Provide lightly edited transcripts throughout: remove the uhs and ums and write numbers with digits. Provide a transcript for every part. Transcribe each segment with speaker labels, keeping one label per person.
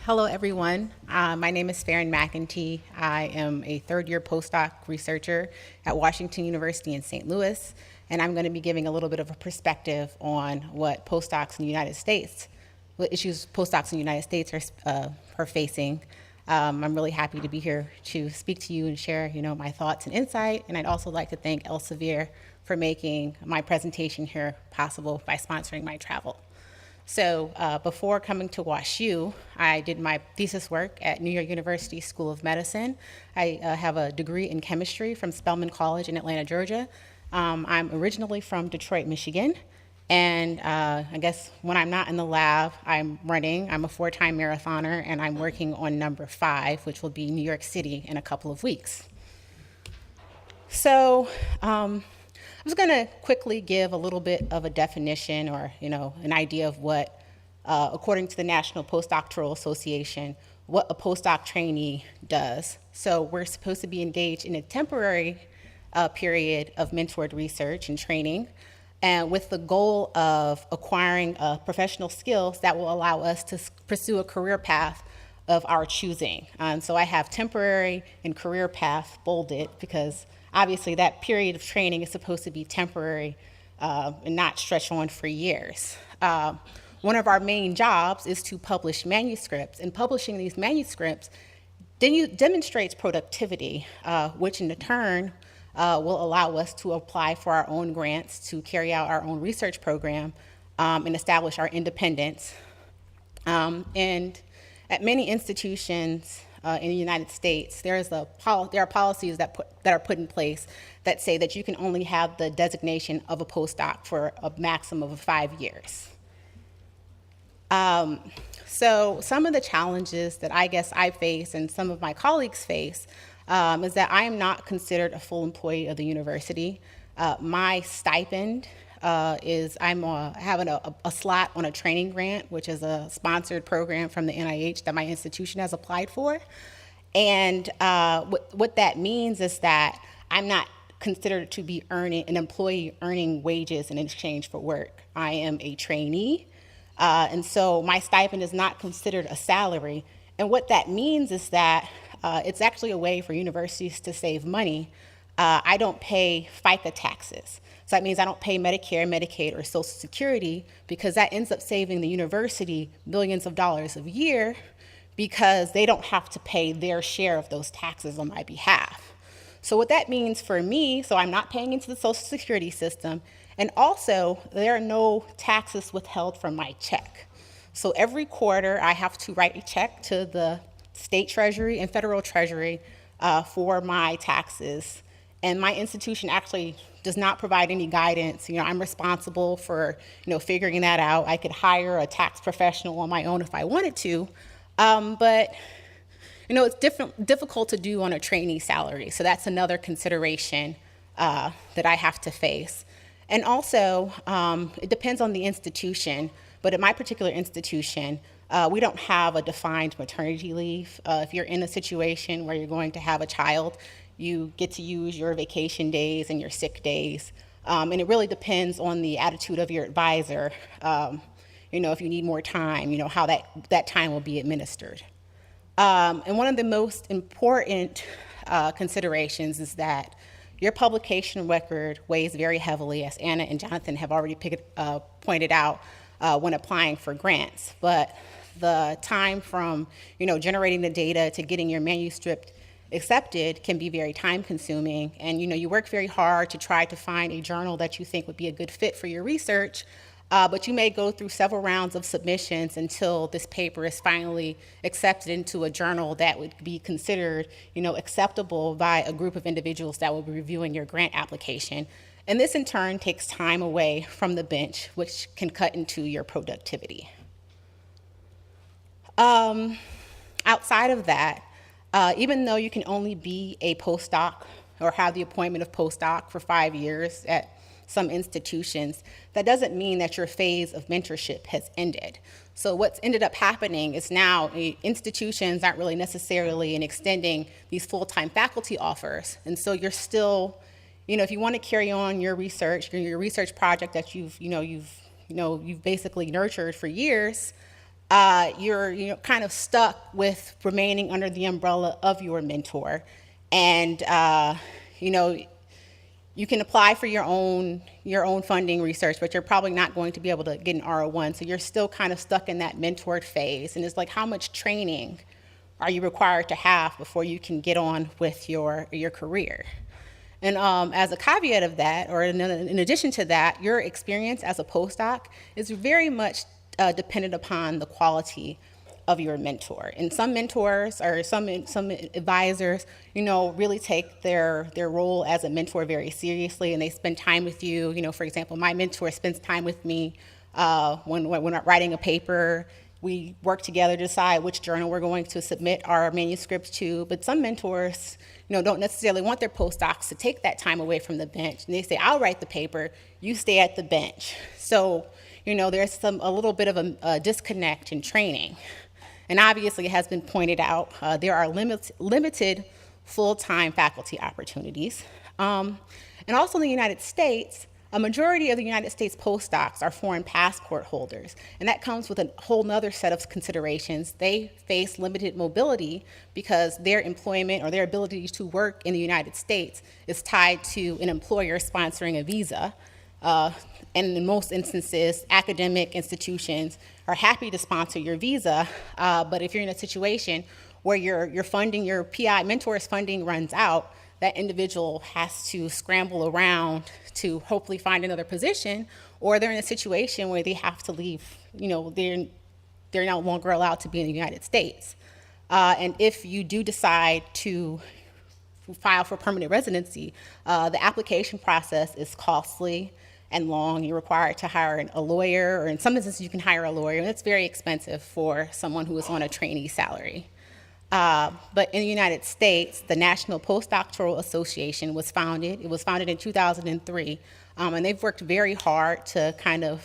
Speaker 1: Hello, everyone. My name is Farron McIntee. I am a third-year postdoc researcher at Washington University in St. Louis, and I'm going to be giving a little bit of a perspective on what postdocs in the United States, what issues postdocs in the United States are facing. I'm really happy to be here to speak to you and share, my thoughts and insight. And I'd also like to thank Elsevier for making my presentation here possible by sponsoring my travel. So before coming to WashU, I did my thesis work at New York University School of Medicine. I have a degree in chemistry from Spelman College in Atlanta, Georgia. I'm originally from Detroit, Michigan. And I guess when I'm not in the lab, I'm running. I'm a 4-time marathoner, and I'm working on number 5, which will be New York City in a couple of weeks. So I'm just going to quickly give a little bit of a definition or, an idea of what, according to the National Postdoctoral Association, what a postdoc trainee does. So we're supposed to be engaged in a temporary period of mentored research and training, and with the goal of acquiring professional skills that will allow us to pursue a career path of our choosing. So I have temporary and career path bolded because obviously that period of training is supposed to be temporary and not stretch on for years. One of our main jobs is to publish manuscripts, and publishing these manuscripts demonstrates productivity, which in turn will allow us to apply for our own grants, to carry out our own research program, and establish our independence. And at many institutions in the United States, there are policies that are put in place that say that you can only have the designation of a postdoc for a maximum of 5 years. So some of the challenges that I guess I face and some of my colleagues face is that I am not considered a full employee of the university. My stipend is I'm having a slot on a training grant, which is a sponsored program from the NIH that my institution has applied for. And what that means is that I'm not considered to be an employee earning wages in exchange for work. I am a trainee, and so my stipend is not considered a salary. And what that means is that it's actually a way for universities to save money. I don't pay FICA taxes. So that means I don't pay Medicare, Medicaid, or Social Security, because that ends up saving the university millions of dollars a year because they don't have to pay their share of those taxes on my behalf. So what that means for me, so I'm not paying into the Social Security system, and also there are no taxes withheld from my check. So every quarter I have to write a check to the state treasury and federal treasury for my taxes. And my institution actually does not provide any guidance. I'm responsible for, figuring that out. I could hire a tax professional on my own if I wanted to, but, it's difficult to do on a trainee salary. So that's another consideration that I have to face. And also, it depends on the institution, but at my particular institution, we don't have a defined maternity leave. If you're in a situation where you're going to have a child, you get to use your vacation days and your sick days. And it really depends on the attitude of your advisor. If you need more time, how that time will be administered. And one of the most important considerations is that your publication record weighs very heavily, as Anna and Jonathan have already pointed out, when applying for grants. But the time from generating the data to getting your manuscript accepted can be very time consuming, and you work very hard to try to find a journal that you think would be a good fit for your research, but you may go through several rounds of submissions until this paper is finally accepted into a journal that would be considered acceptable by a group of individuals that will be reviewing your grant application. And this in turn takes time away from the bench, which can cut into your productivity. Outside of that, even though you can only be a postdoc or have the appointment of postdoc for 5 years at some institutions, that doesn't mean that your phase of mentorship has ended. So what's ended up happening is now institutions aren't really necessarily extending these full-time faculty offers. And so you're still, if you want to carry on your research project that you've basically nurtured for years, you're kind of stuck with remaining under the umbrella of your mentor, and you can apply for your own funding research, but you're probably not going to be able to get an R01. So you're still kind of stuck in that mentored phase, and it's like, how much training are you required to have before you can get on with your career? And as a caveat of that, or in addition to that, your experience as a postdoc is very much dependent upon the quality of your mentor. And some mentors or some advisors, really take their role as a mentor very seriously, and they spend time with you. For example, my mentor spends time with me when I'm writing a paper. We work together to decide which journal we're going to submit our manuscripts to. But some mentors, don't necessarily want their postdocs to take that time away from the bench. And they say, I'll write the paper, you stay at the bench. So, there's a little bit of a disconnect in training. And obviously, it has been pointed out, there are limited full-time faculty opportunities. And also in the United States, a majority of the United States postdocs are foreign passport holders, and that comes with a whole nother set of considerations. They face limited mobility because their employment or their ability to work in the United States is tied to an employer sponsoring a visa. And in most instances, academic institutions are happy to sponsor your visa, but if you're in a situation where your funding, your PI mentor's funding runs out, that individual has to scramble around to hopefully find another position, or they're in a situation where they have to leave, they're no longer allowed to be in the United States. And if you do decide to file for permanent residency, the application process is costly and long. You're required to hire a lawyer, or in some instances you can hire a lawyer, and it's very expensive for someone who is on a trainee salary. But in the United States, the National Postdoctoral Association was founded. It was founded in 2003, and they've worked very hard to kind of,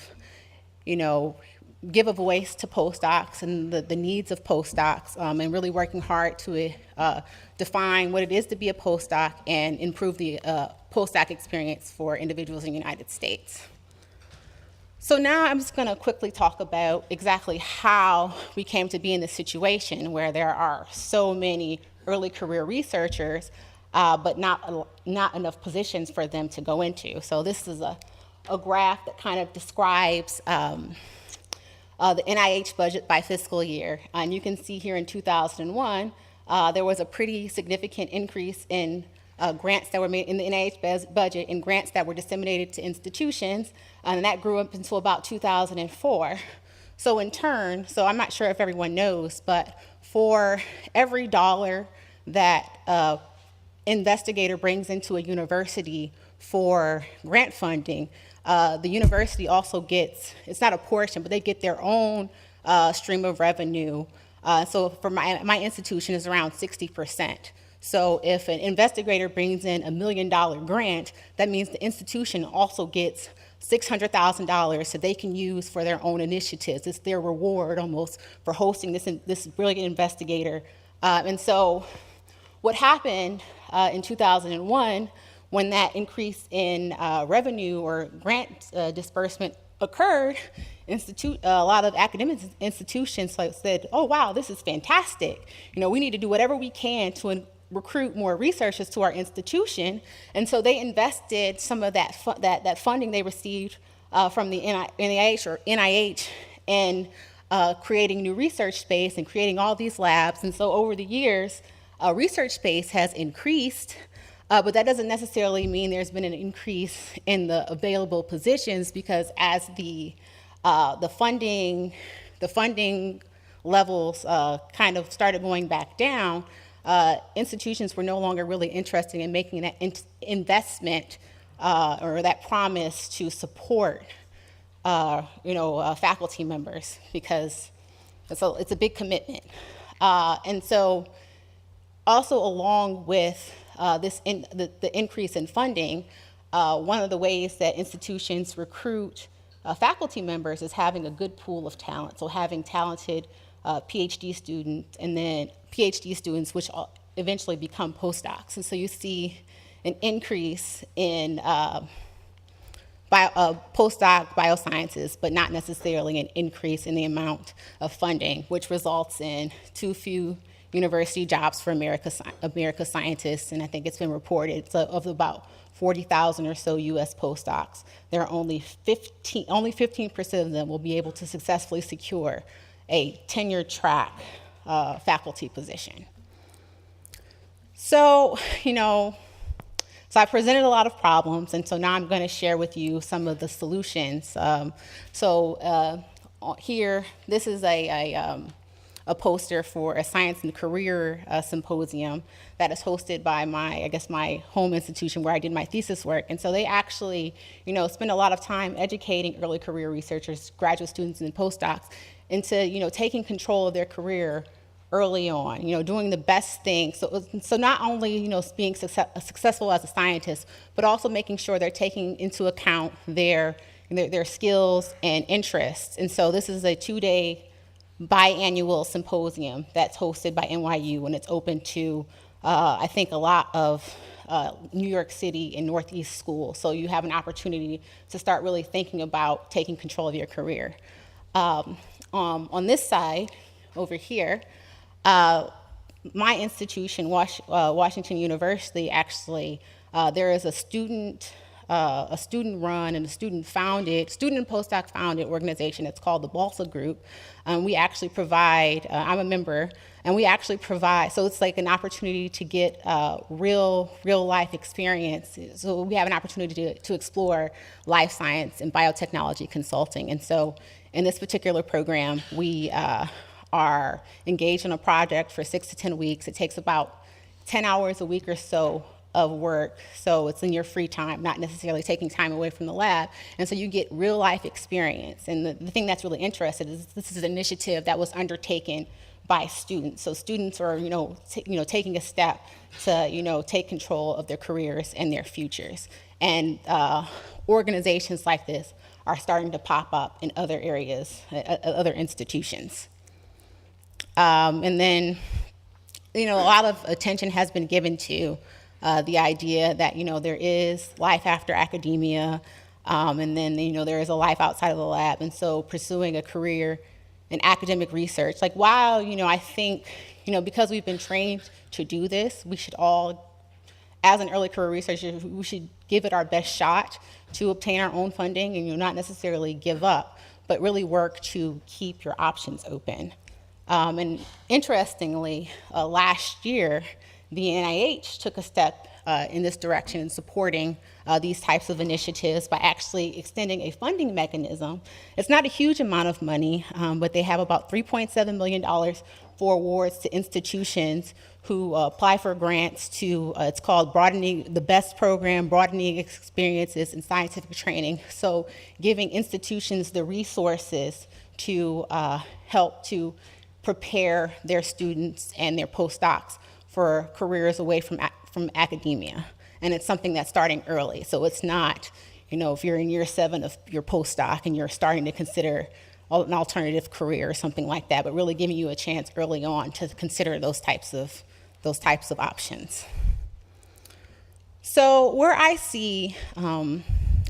Speaker 1: give a voice to postdocs and the needs of postdocs, and really working hard to define what it is to be a postdoc and improve the postdoc experience for individuals in the United States. So now I'm just going to quickly talk about exactly how we came to be in this situation where there are so many early career researchers, but not enough positions for them to go into. So this is a graph that kind of describes the NIH budget by fiscal year. And you can see here in 2001, there was a pretty significant increase in grants that were made in the NIH budget, and grants that were disseminated to institutions, and that grew up until about 2004. So in turn, I'm not sure if everyone knows, but for every dollar that investigator brings into a university for grant funding, the university also gets, it's not a portion, but they get their own stream of revenue. So for my institution is around 60%. So if an investigator brings in $1 million grant, that means the institution also gets $600,000 that they can use for their own initiatives. It's their reward almost for hosting this brilliant investigator. And so what happened in 2001, when that increase in revenue or grant disbursement occurred, a lot of academic institutions said, oh, wow, this is fantastic. We need to do whatever we can to recruit more researchers to our institution. And so they invested some of that funding they received from the NIH in creating new research space and creating all these labs. And so over the years, research space has increased, but that doesn't necessarily mean there's been an increase in the available positions, because as the funding levels kind of started going back down, institutions were no longer really interested in making that investment or that promise to support faculty members, because it's a big commitment. And so also along with the increase in funding, one of the ways that institutions recruit faculty members is having a good pool of talent. So having talented PhD students, and then PhD students which eventually become postdocs. And so you see an increase in, by postdoc biosciences, but not necessarily an increase in the amount of funding, which results in too few university jobs for America scientists. And I think it's been reported, so of about 40,000 or so U.S. postdocs, there are only 15% of them will be able to successfully secure a tenure track faculty position. So, so I presented a lot of problems, and so now I'm going to share with you some of the solutions. Here, this is a poster for a science and career symposium that is hosted by my home institution where I did my thesis work. And so they actually, spend a lot of time educating early career researchers, graduate students and postdocs into, taking control of their career early on, doing the best thing. So not only, being successful as a scientist, but also making sure they're taking into account their skills and interests. And so this is a 2-day biannual symposium that's hosted by NYU, and it's open to, I think, a lot of New York City and Northeast schools. So you have an opportunity to start really thinking about taking control of your career. On this side, over here, my institution, Washington University, actually, there is a student-run and a student and postdoc founded organization. It's called the Balsa Group. We actually provide, I'm a member, and we actually provide, so it's like an opportunity to get real life experience. So we have an opportunity to explore life science and biotechnology consulting. And so in this particular program, we are engaged in a project for 6 to 10 weeks. It takes about 10 hours a week or so of work, so it's in your free time, not necessarily taking time away from the lab, and so you get real life experience. And the thing that's really interesting is this is an initiative that was undertaken by students. So students are, taking a step to, take control of their careers and their futures. And organizations like this are starting to pop up in other areas, other institutions. And then, a lot of attention has been given to the idea that, there is life after academia, and then, there is a life outside of the lab. And so pursuing a career in academic research, while, I think, because we've been trained to do this, we should all, as an early career researcher, we should give it our best shot to obtain our own funding and not necessarily give up, but really work to keep your options open. And interestingly, last year, the NIH took a step in this direction in supporting these types of initiatives by actually extending a funding mechanism. It's not a huge amount of money, but they have about $3.7 million for awards to institutions who apply for grants to, it's called Broadening the Best Program, Broadening Experiences in Scientific Training. So giving institutions the resources to help to prepare their students and their postdocs for careers away from academia. And it's something that's starting early. So it's not, if you're in year 7 of your postdoc and you're starting to consider an alternative career or something like that, but really giving you a chance early on to consider those types of options. So where I see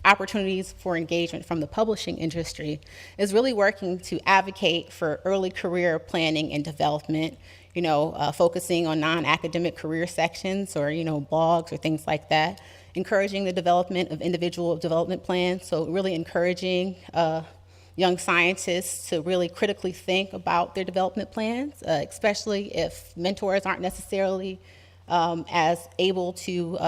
Speaker 1: opportunities for engagement from the publishing industry is really working to advocate for early career planning and development, focusing on non-academic career sections or, blogs or things like that, encouraging the development of individual development plans, so really encouraging young scientists to really critically think about their development plans, especially if mentors aren't necessarily as able to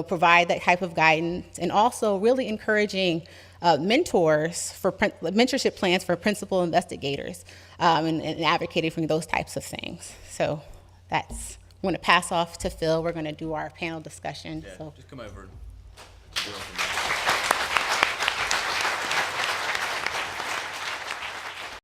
Speaker 1: provide that type of guidance, and also really encouraging mentorship plans for principal investigators, and advocating for those types of things. So I'm going to pass off to Phil. We're going to do our panel discussion.
Speaker 2: Yeah,
Speaker 1: so.
Speaker 2: just come over and do it from there.